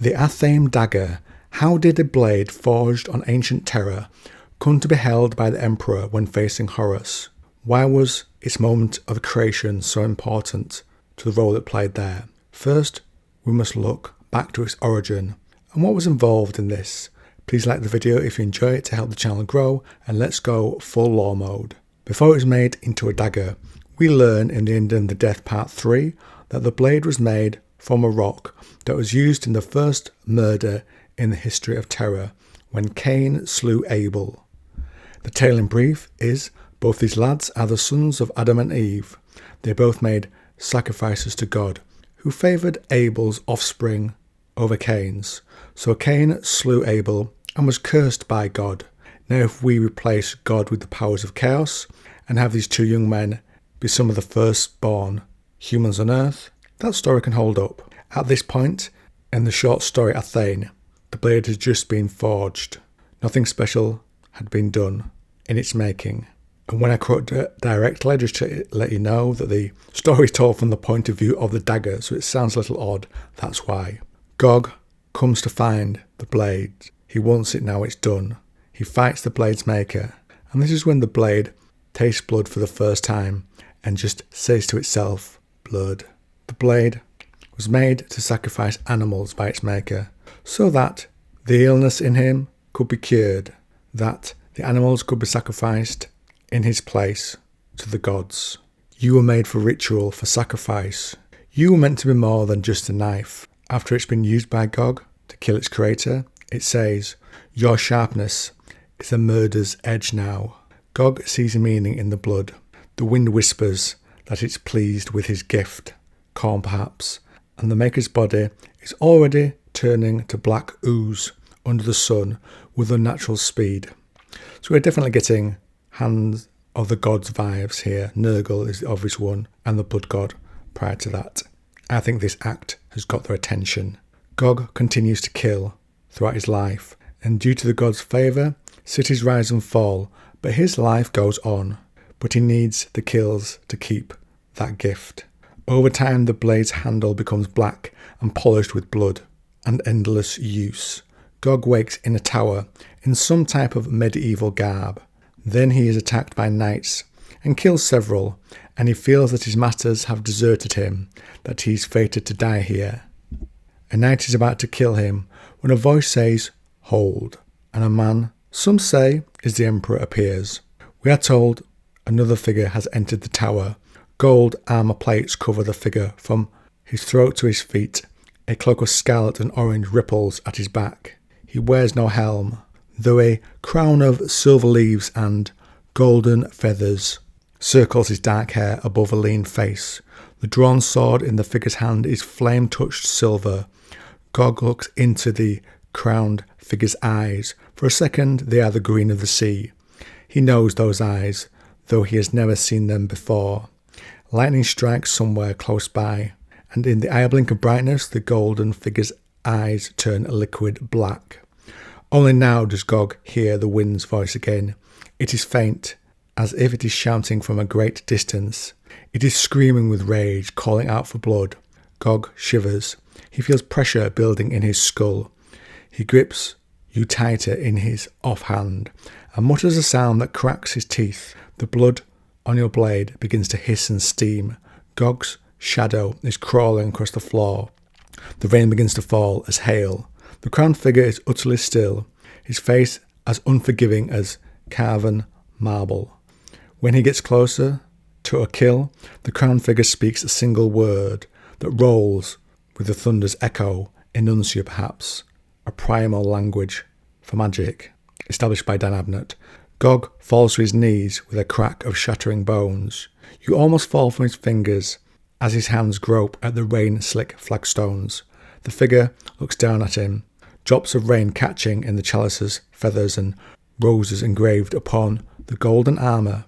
The Athame Dagger. How did a blade forged on ancient Terra come to be held by the Emperor when facing Horus? Why was its moment of creation so important to the role it played there? First, we must look back to its origin and what was involved in this. Please like the video if you enjoy it to help the channel grow, and let's go full lore mode. Before it was made into a dagger, we learn in the End of the Death Part 3 that the blade was made from a rock that was used in the first murder in the history of Terra, when Cain slew Abel. The tale in brief is, both these lads are the sons of Adam and Eve. They both made sacrifices to God, who favoured Abel's offspring over Cain's. So Cain slew Abel and was cursed by God. Now if we replace God with the powers of chaos and have these two young men be some of the firstborn humans on earth, that story can hold up. At this point in the short story Athame, the blade had just been forged. Nothing special had been done in its making. And when I quote directly, just to let you know that the story is told from the point of view of the dagger, so it sounds a little odd, that's why. Gog comes to find the blade. He wants it now it's done. He fights the blade's maker, and this is when the blade tastes blood for the first time and just says to itself, blood. The blade was made to sacrifice animals by its maker, so that the illness in him could be cured, that the animals could be sacrificed in his place to the gods. You were made for ritual, for sacrifice. You were meant to be more than just a knife. After it's been used by Gog to kill its creator, it says, your sharpness is a murder's edge now. Gog sees a meaning in the blood. The wind whispers that it's pleased with his gift, corn perhaps, and the maker's body is already turning to black ooze under the sun with unnatural speed. So we're definitely getting hands of the gods vibes here. Nurgle is the obvious one, and the blood god prior to that. I think this act has got their attention. Gog continues to kill throughout his life, and due to the god's favour, cities rise and fall, but his life goes on. But he needs the kills to keep that gift. Over time, the blade's handle becomes black and polished with blood and endless use. Gog wakes in a tower in some type of medieval garb. Then he is attacked by knights and kills several, and he feels that his masters have deserted him, that he is fated to die here. A knight is about to kill him when a voice says, hold, and a man, some say, is the emperor, appears. We are told another figure has entered the tower. Gold armour plates cover the figure from his throat to his feet. A cloak of scarlet and orange ripples at his back. He wears no helm, though a crown of silver leaves and golden feathers circles his dark hair above a lean face. The drawn sword in the figure's hand is flame-touched silver. Gog looks into the crowned figure's eyes. For a second, they are the green of the sea. He knows those eyes, though he has never seen them before. Lightning strikes somewhere close by, and in the eye blink of brightness, the golden figure's eyes turn a liquid black. Only now does Gog hear the wind's voice again. It is faint, as if it is shouting from a great distance. It is screaming with rage, calling out for blood. Gog shivers. He feels pressure building in his skull. He grips you tighter in his offhand and mutters a sound that cracks his teeth. The blood on your blade begins to hiss and steam. Gog's shadow is crawling across the floor. The rain begins to fall as hail. The crowned figure is utterly still, his face as unforgiving as carven marble. When he gets closer to a kill, the crowned figure speaks a single word that rolls with the thunder's echo, enuncia perhaps, a primal language for magic, established by Dan Abnett. Gog falls to his knees with a crack of shattering bones. You almost fall from his fingers as his hands grope at the rain-slick flagstones. The figure looks down at him, drops of rain catching in the chalices, feathers and roses engraved upon the golden armour.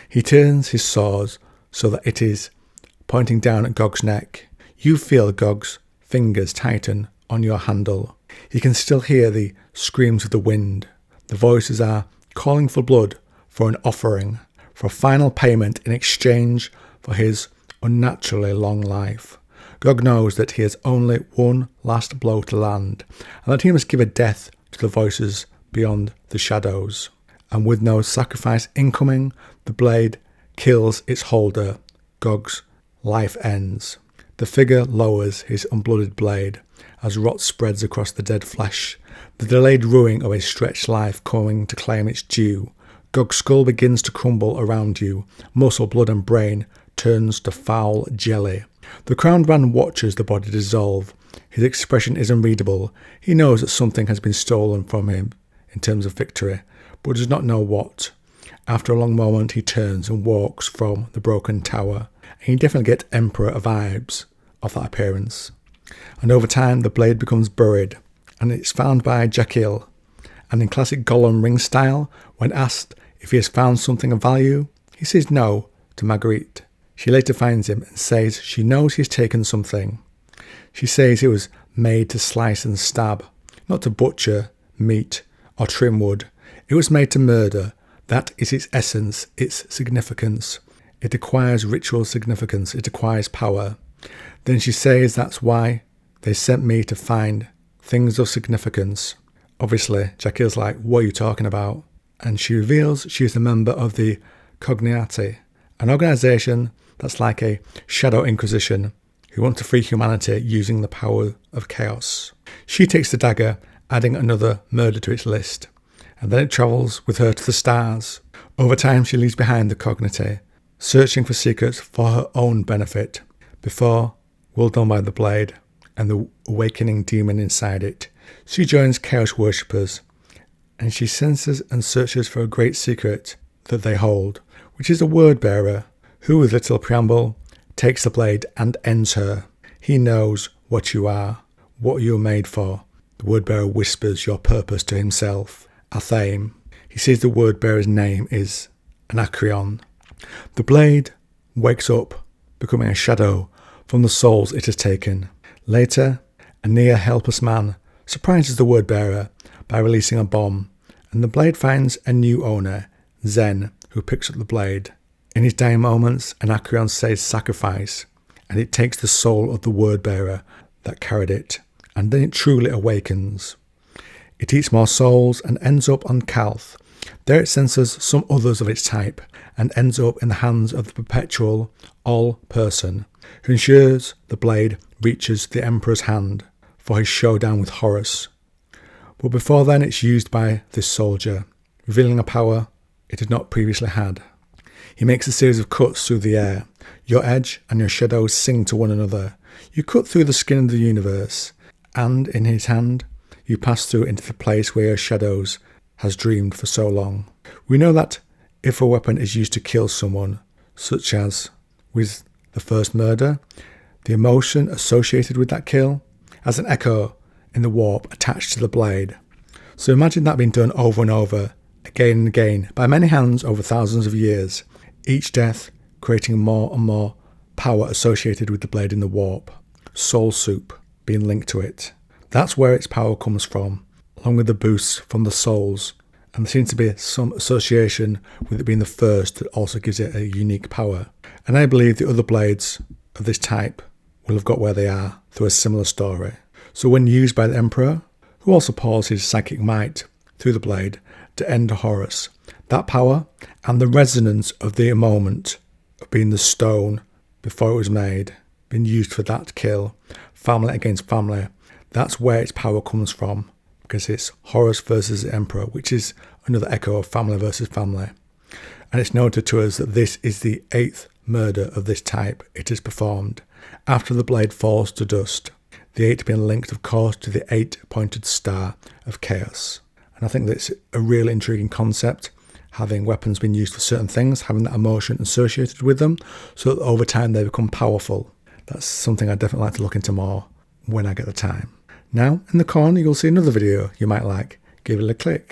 He turns his sword so that it is pointing down at Gog's neck. You feel Gog's fingers tighten on your handle. He can still hear the screams of the wind. The voices are calling for blood, for an offering, for a final payment in exchange for his unnaturally long life. Gog knows that he has only one last blow to land, and that he must give a death to the voices beyond the shadows. And with no sacrifice incoming, the blade kills its holder. Gog's life ends. The figure lowers his unblooded blade as rot spreads across the dead flesh, the delayed ruin of a stretched life coming to claim its due. Gog's skull begins to crumble around you. Muscle, blood and brain turns to foul jelly. The crowned man watches the body dissolve. His expression is unreadable. He knows that something has been stolen from him in terms of victory, but does not know what. After a long moment, he turns and walks from the broken tower. And you definitely get Emperor vibes of that appearance. And over time, the blade becomes buried, and it's found by Jackil. And in classic Gollum ring style, when asked if he has found something of value, he says no to Marguerite. She later finds him and says she knows he's taken something. She says it was made to slice and stab, not to butcher, meat, or trim wood. It was made to murder. That is its essence, its significance. It acquires ritual significance. It acquires power. Then she says that's why they sent me to find things of significance. Obviously, Jackil's like, what are you talking about? And she reveals she is a member of the cognitae, an organisation that's like a shadow inquisition who want to free humanity using the power of chaos. She takes the dagger, adding another murder to its list, and then it travels with her to the stars. Over time, she leaves behind the cognitae, searching for secrets for her own benefit, before will done by the blade and the awakening demon inside it. She joins chaos worshippers, and she senses and searches for a great secret that they hold, which is a word bearer, who with little preamble takes the blade and ends her. He knows what you are, what you are made for. The word bearer whispers your purpose to himself. Athame. He sees the word bearer's name is Anacreon. The blade wakes up, becoming a shadow from the souls it has taken. Later, a near helpless man surprises the word bearer by releasing a bomb, and the blade finds a new owner, Zen, who picks up the blade. In his dying moments, Anacreon says sacrifice, and it takes the soul of the word bearer that carried it, and then it truly awakens. It eats more souls and ends up on calth. There it senses some others of its type, and ends up in the hands of the perpetual all-person, who ensures the blade reaches the Emperor's hand for his showdown with Horus. But before then, it's used by this soldier, revealing a power it had not previously had. He makes a series of cuts through the air. Your edge and your shadows sing to one another. You cut through the skin of the universe, and in his hand, you pass through into the place where your shadows has dreamed for so long. We know that if a weapon is used to kill someone, such as with the first murder, the emotion associated with that kill has an echo in the warp attached to the blade. So imagine that being done over and over, again and again, by many hands over thousands of years, each death creating more and more power associated with the blade in the warp. Soul soup being linked to it. That's where its power comes from, along with the boosts from the souls, and there seems to be some association with it being the first that also gives it a unique power. And I believe the other blades of this type will have got where they are through a similar story. So when used by the Emperor, who also pours his psychic might through the blade to end Horus, that power and the resonance of the moment of being the stone before it was made, being used for that kill, family against family, that's where its power comes from, because it's Horus versus the Emperor, which is another echo of family versus family. And it's noted to us that this is the 8th murder of this type it is performed, after the blade falls to dust, the 8 being linked, of course, to the 8-pointed star of chaos. And I think that's a really intriguing concept, having weapons being used for certain things, having that emotion associated with them, so that over time they become powerful. That's something I'd definitely like to look into more when I get the time. Now, in the corner, you'll see another video you might like. Give it a click.